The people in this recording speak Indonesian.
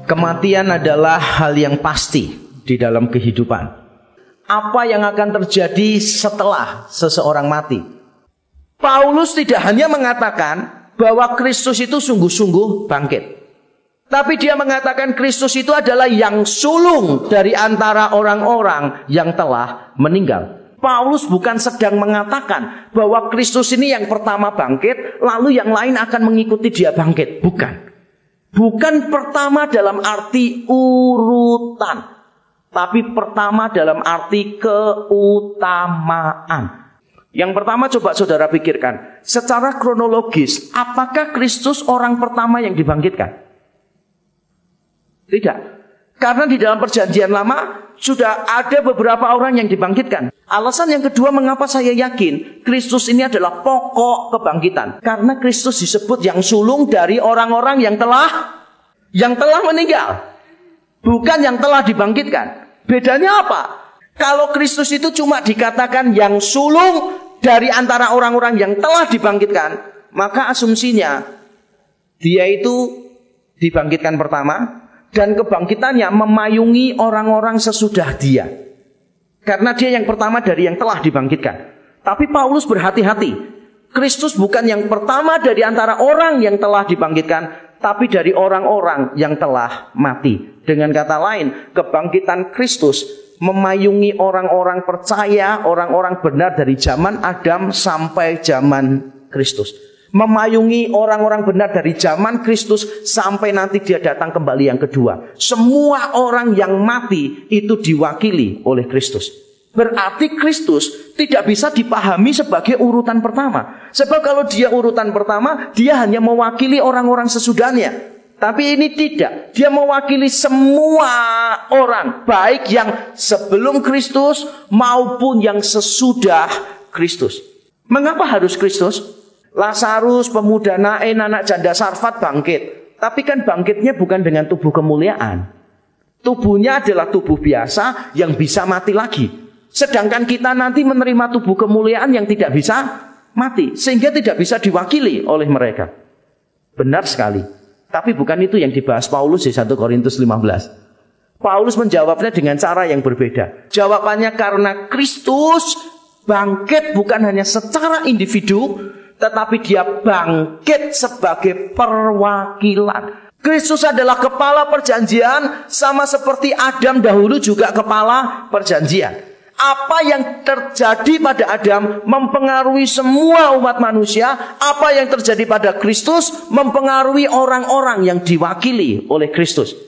Kematian adalah hal yang pasti di dalam kehidupan. Apa yang akan terjadi setelah seseorang mati? Paulus tidak hanya mengatakan bahwa Kristus itu sungguh-sungguh bangkit, tapi dia mengatakan Kristus itu adalah yang sulung dari antara orang-orang yang telah meninggal. Paulus bukan sedang mengatakan bahwa Kristus ini yang pertama bangkit, lalu yang lain akan mengikuti dia bangkit. Bukan. Bukan pertama dalam arti urutan, tapi pertama dalam arti keutamaan. Yang pertama, coba saudara pikirkan, secara kronologis, apakah Kristus orang pertama yang dibangkitkan? Tidak. Karena di dalam perjanjian lama sudah ada beberapa orang yang dibangkitkan. Alasan yang kedua mengapa saya yakin Kristus ini adalah pokok kebangkitan. Karena Kristus disebut yang sulung dari orang-orang yang telah meninggal. Bukan yang telah dibangkitkan. Bedanya apa? Kalau Kristus itu cuma dikatakan yang sulung dari antara orang-orang yang telah dibangkitkan, maka asumsinya dia itu dibangkitkan pertama, dan kebangkitannya memayungi orang-orang sesudah dia. Karena dia yang pertama dari yang telah dibangkitkan. Tapi Paulus berhati-hati. Kristus bukan yang pertama dari antara orang yang telah dibangkitkan, tapi dari orang-orang yang telah mati. Dengan kata lain, kebangkitan Kristus memayungi orang-orang percaya, orang-orang benar dari zaman Adam sampai zaman Kristus. Memayungi orang-orang benar dari zaman Kristus sampai nanti dia datang kembali yang kedua. Semua orang yang mati itu diwakili oleh Kristus. Berarti Kristus tidak bisa dipahami sebagai urutan pertama. Sebab kalau dia urutan pertama, dia hanya mewakili orang-orang sesudahnya. Tapi ini tidak. Dia mewakili semua orang, baik yang sebelum Kristus maupun yang sesudah Kristus. Mengapa harus Kristus? Lazarus, pemuda Nain, anak janda Sarfat bangkit. Tapi kan bangkitnya bukan dengan tubuh kemuliaan. Tubuhnya adalah tubuh biasa yang bisa mati lagi. Sedangkan kita nanti menerima tubuh kemuliaan yang tidak bisa mati. Sehingga tidak bisa diwakili oleh mereka. Benar sekali. Tapi bukan itu yang dibahas Paulus di 1 Korintus 15. Paulus menjawabnya dengan cara yang berbeda. Jawabannya karena Kristus bangkit bukan hanya secara individu, tetapi dia bangkit sebagai perwakilan. Kristus adalah kepala perjanjian, sama seperti Adam dahulu juga kepala perjanjian. Apa yang terjadi pada Adam mempengaruhi semua umat manusia. Apa yang terjadi pada Kristus mempengaruhi orang-orang yang diwakili oleh Kristus.